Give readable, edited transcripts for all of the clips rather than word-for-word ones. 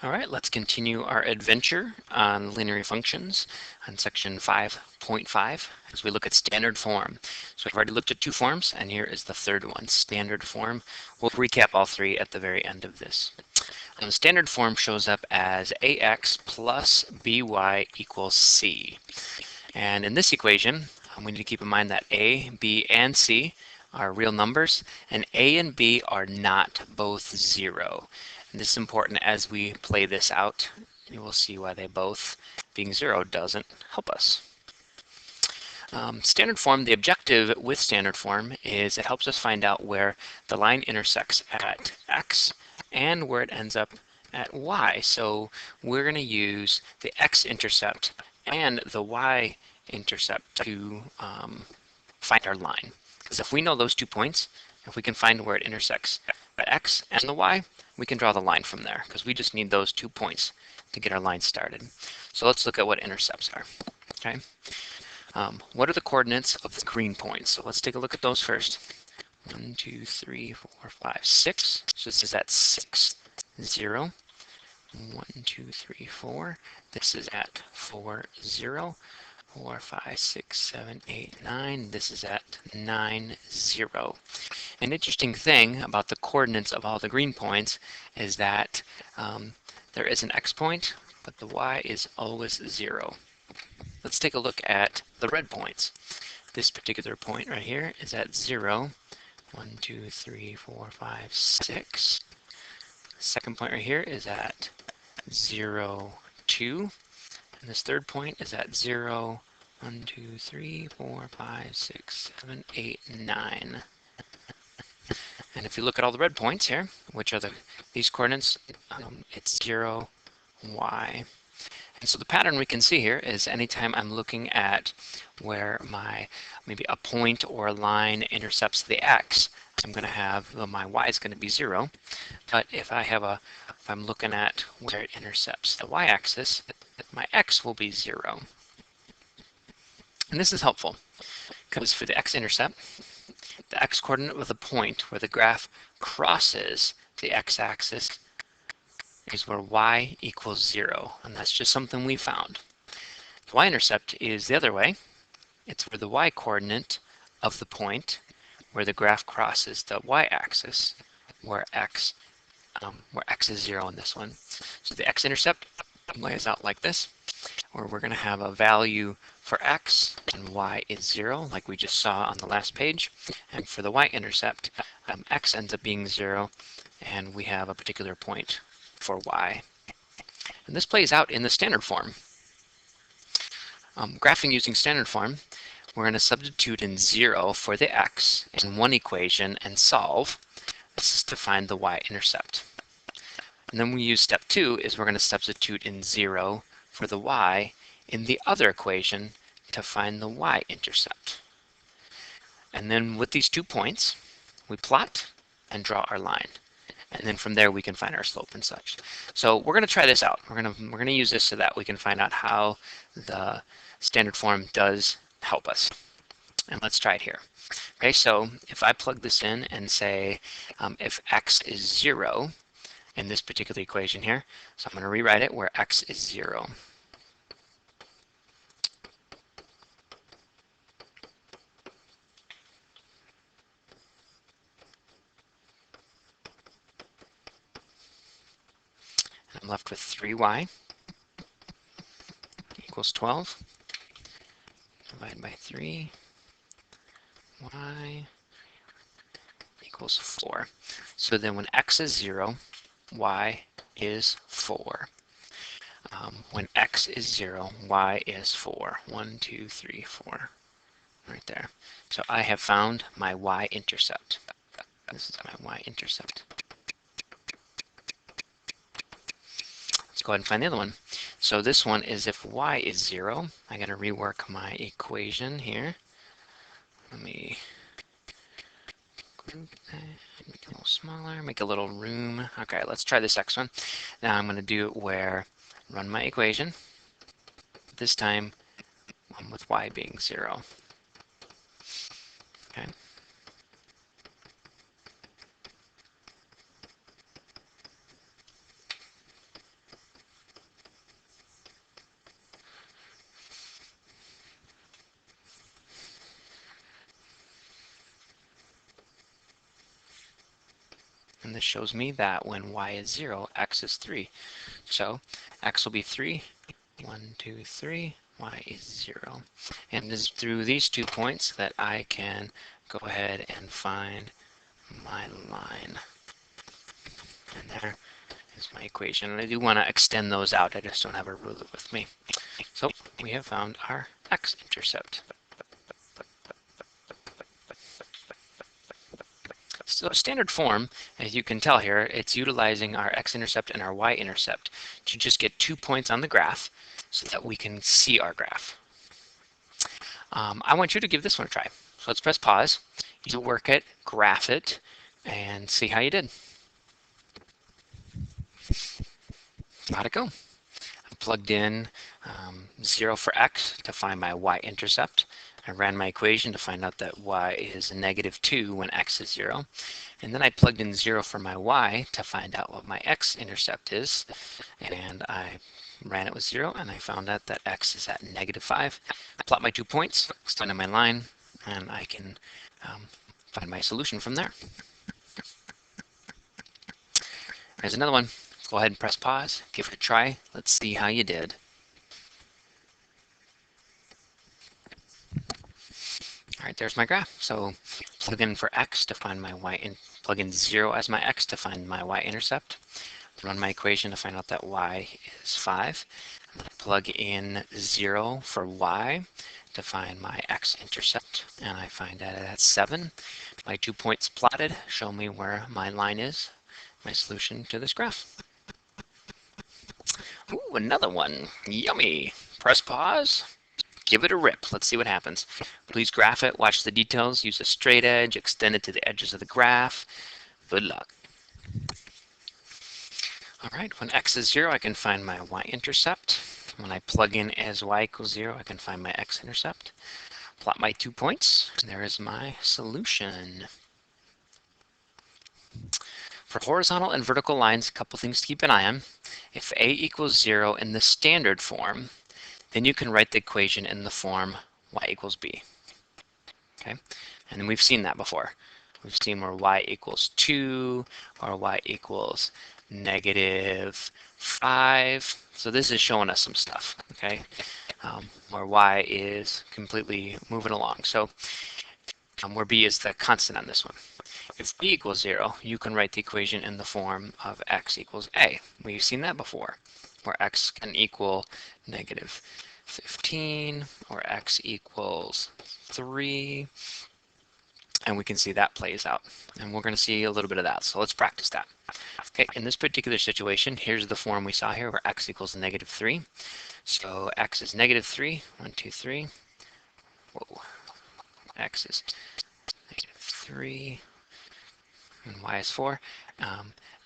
All right, let's continue our adventure on linear functions on section 5.5 as we look at standard form. So we've already looked at two forms, and here is the third one, standard form. We'll recap all three at the very end of this. Standard form shows up as ax plus by equals c. And in this equation, we need to keep in mind that a, b, and c are real numbers, and a and b are not both 0. And this is important as we play this out. You will see why they both being 0 doesn't help us. Standard form, the objective with standard form is it helps us find out where the line intersects at x and where it ends up at y. So we're going to use the x-intercept and the y-intercept to find our line. Because if we know those 2 points, if we can find where it intersects at x and the y, we can draw the line from there, because we just need those 2 points to get our line started. So let's look at what intercepts are. Okay. What are the coordinates of the green points? So let's take a look at those first. 1, 2, 3, 4, 5, 6. So this is at 6, 0. 1, 2, 3, 4. This is at 4, 0. 4, 5, 6, 7, 8, 9. This is at 9, 0. An interesting thing about the coordinates of all the green points is that there is an x point, but the y is always 0. Let's take a look at the red points. This particular point right here is at 0. 1, 2, 3, 4, 5, 6. The second point right here is at 0, 2. And this third point is at 0, 1, 2, 3, 4, 5, 6, 7, 8, 9. And if you look at all the red points here, which are these coordinates, it's 0, y. And so the pattern we can see here is anytime I'm looking at where maybe a point or a line intercepts the x, I'm going to have, well, my y is going to be 0. But if I'm looking at where it intercepts the y-axis, my x will be 0. And this is helpful because for the x-intercept, the x-coordinate with a point where the graph crosses the x-axis is where y equals 0, and that's just something we found. The y-intercept is the other way. It's where the y-coordinate of the point where the graph crosses the y-axis, where x is 0 in this one. So the x-intercept lays out like this, where we're going to have a value for x and y is 0, like we just saw on the last page. And for the y-intercept, x ends up being 0, and we have a particular point for y. And this plays out in the standard form. Graphing using standard form, we're going to substitute in 0 for the x in one equation and solve. This is to find the y-intercept. And then we use step 2 is we're going to substitute in 0 for the y in the other equation to find the y-intercept. And then with these 2 points, we plot and draw our line. And then from there we can find our slope and such. So we're going to try this out. We're going to use this so that we can find out how the standard form does help us. And let's try it here. Okay, so if I plug this in and say if x is 0 in this particular equation here, so I'm going to rewrite it where x is 0. I'm left with 3y equals 12. Divide by 3. Y equals 4. So then when x is 0, y is 4. When x is 0, y is 4. 1, 2, 3, 4. Right there. So I have found my y-intercept. This is my y-intercept. Let's go ahead and find the other one. So this one is if y is 0. I got to rework my equation here. Let me group that, make it a little smaller, make a little room. Okay, let's try this next one. Now I'm going to do it where run my equation. This time with y being 0. Okay. and this shows me that when y is 0, x is 3. So x will be 3, 1, 2, 3, y is 0. And it is through these 2 points that I can go ahead and find my line. And there is my equation. And I do want to extend those out. I just don't have a ruler with me. So we have found our x-intercept. So standard form, as you can tell here, it's utilizing our x-intercept and our y-intercept to just get 2 points on the graph so that we can see our graph. I want you to give this one a try. So let's press pause, use a work it, graph it, and see how you did. How'd it go? I plugged in 0 for x to find my y-intercept. I ran my equation to find out that y is -2 when x is 0. And then I plugged in 0 for my y to find out what my x-intercept is. And I ran it with 0, and I found out that x is at -5. I plot my 2 points, extended my line, and I can find my solution from there. There's another one. Go ahead and press pause, give it a try. Let's see how you did. All right, there's my graph. So plug in for x to find my y, and plug in 0 as my x to find my y-intercept. Run my equation to find out that y is 5. Plug in 0 for y to find my x-intercept, and I find that that's 7. My 2 points plotted show me where my line is, my solution to this graph. Ooh, another one. Yummy. Press pause. Give it a rip. Let's see what happens. Please graph it, watch the details, use a straight edge, extend it to the edges of the graph. Good luck. All right, when x is 0, I can find my y-intercept. When I plug in as y equals 0, I can find my x-intercept. Plot my 2 points, and there is my solution. For horizontal and vertical lines, a couple things to keep an eye on. If a equals 0 in the standard form, then you can write the equation in the form y equals b. Okay, and we've seen that before. We've seen where y equals 2 or y equals -5. So this is showing us some stuff, okay, where y is completely moving along. So where b is the constant on this one. If b equals 0, you can write the equation in the form of x equals a. We've seen that before, where x can equal -15 or x equals 3. And we can see that plays out. And we're going to see a little bit of that. So let's practice that. Okay, in this particular situation, here's the form we saw here where x equals -3. So x is -3. 1, 2, 3. Whoa. X is -3 and y is 4.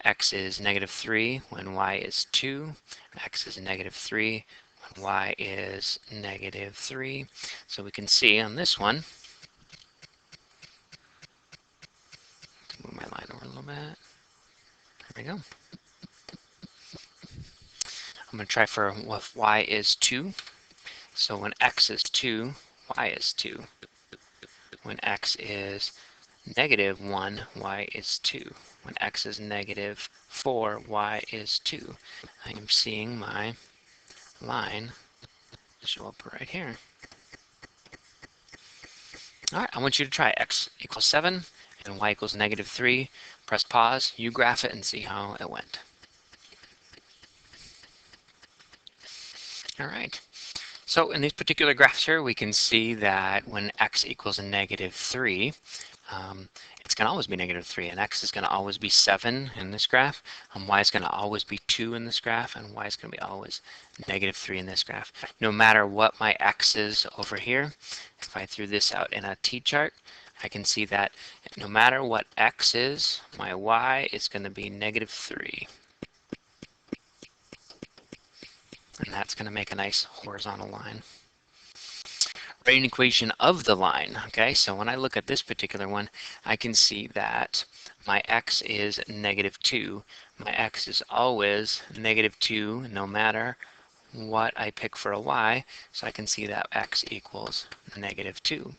X is -3 when y is 2. X is -3 when y is -3. So we can see on this one, move my line over a little bit. There we go. I'm going to try for if y is 2. So when x is 2, y is 2. When x is -1, y is 2. When x is -4, y is 2. I am seeing my line show up right here. All right, I want you to try x equals 7 and y equals -3. Press pause, you graph it, and see how it went. All right. So in these particular graphs here, we can see that when x equals -3, it's going to always be -3, and x is going to always be 7 in this graph, and y is going to always be 2 in this graph, and y is going to be always -3 in this graph. No matter what my x is over here, if I threw this out in a t-chart, I can see that no matter what x is, my y is going to be -3. And that's going to make a nice horizontal line. Write an equation of the line. Okay, so when I look at this particular one, I can see that my x is -2. My x is always -2 no matter what I pick for a y, so I can see that x equals -2.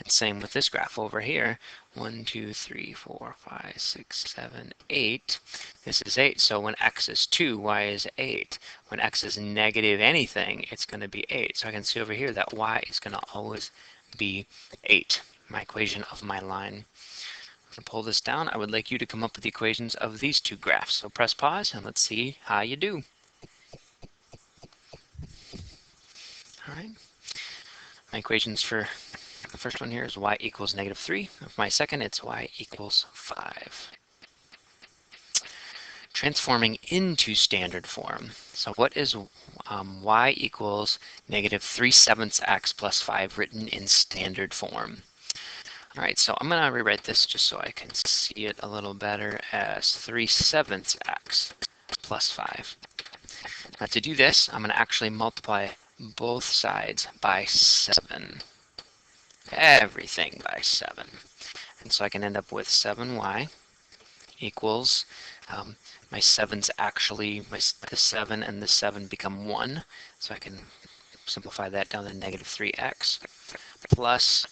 And same with this graph over here. 1, 2, 3, 4, 5, 6, 7, 8. This is 8, so when x is 2, y is 8. When x is negative anything, it's going to be 8. So I can see over here that y is going to always be 8, my equation of my line. To pull this down, I would like you to come up with the equations of these two graphs. So press pause and let's see how you do. All right. My equations for the first one here is y equals -3. For my second, it's y equals 5. Transforming into standard form. So what is y equals -3/7 x plus 5 written in standard form? All right, so I'm going to rewrite this just so I can see it a little better as 3/7 x plus 5. Now to do this, I'm going to actually multiply both sides by 7. Everything by 7. And so I can end up with 7y equals, my 7's actually, the 7 and the 7 become 1. So I can simplify that down to -3x plus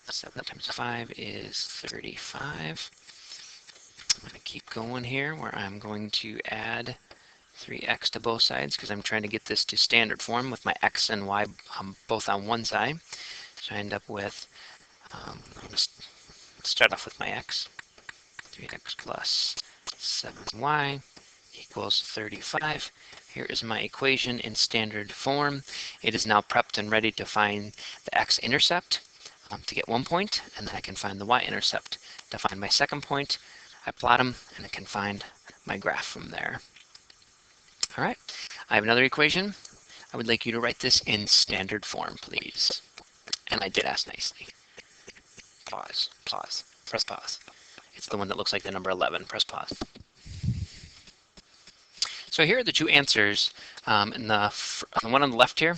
7 times 5 is 35. I'm going to keep going here where I'm going to add 3x to both sides because I'm trying to get this to standard form with my x and y both on one side. So I end up with, I'm going to start off with my x. 3x plus 7y equals 35. Here is my equation in standard form. It is now prepped and ready to find the x-intercept to get 1 point, and then I can find the y-intercept to find my second point. I plot them, and I can find my graph from there. All right, I have another equation. I would like you to write this in standard form, please. And I did ask nicely. Pause, pause, press pause. It's the one that looks like the number 11. Press pause. So here are the two answers. In the one on the left here,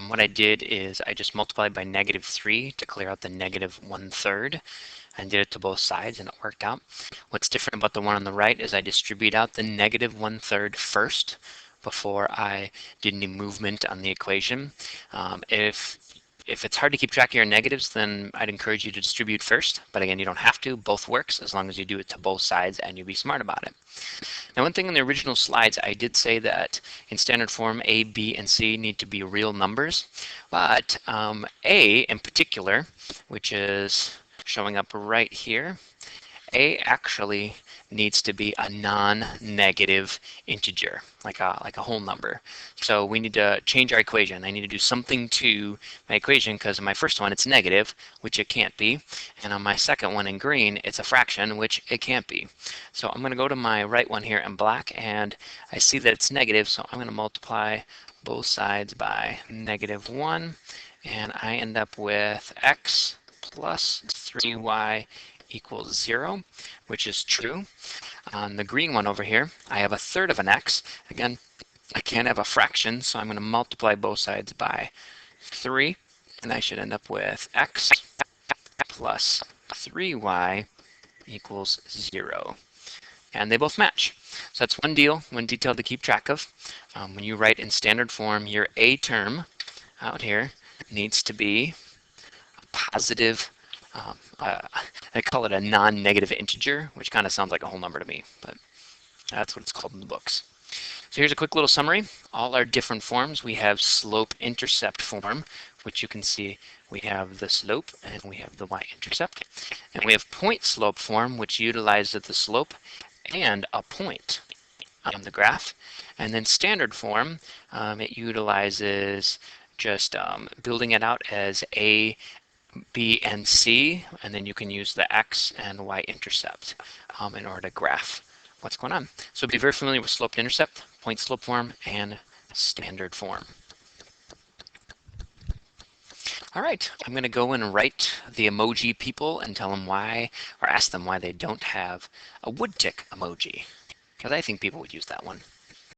what I did is I just multiplied by -3 to clear out the -1/3 and did it to both sides, and it worked out. What's different about the one on the right is I distribute out the -1/3 first before I did any movement on the equation. If it's hard to keep track of your negatives, then I'd encourage you to distribute first. But again, you don't have to. Both works as long as you do it to both sides and you be smart about it. Now, one thing in the original slides, I did say that in standard form, A, B, and C need to be real numbers. But A in particular, which is showing up right here, A actually needs to be a non-negative integer, like a whole number. So we need to change our equation. I need to do something to my equation because in my first one it's negative, which it can't be. And on my second one in green, it's a fraction, which it can't be. So I'm going to go to my right one here in black, and I see that it's negative, so I'm going to multiply both sides by -1, and I end up with x plus 3y equals 0, which is true. On the green one over here, I have 1/3 of an x. Again, I can't have a fraction, so I'm going to multiply both sides by 3, and I should end up with x plus 3y equals 0. And they both match. So that's one detail to keep track of. When you write in standard form, your A term out here needs to be a positive, I call it a non-negative integer, which kind of sounds like a whole number to me, but that's what it's called in the books. So here's a quick little summary. All our different forms, we have slope-intercept form, which you can see we have the slope and we have the y-intercept. And we have point-slope form, which utilizes the slope and a point on the graph. And then standard form, it utilizes just building it out as A, B, and C, and then you can use the x and y-intercept in order to graph what's going on. So be very familiar with slope-intercept, point-slope form, and standard form. All right, I'm going to go and write the emoji people and tell them why, or ask them why they don't have a wood tick emoji, because I think people would use that one.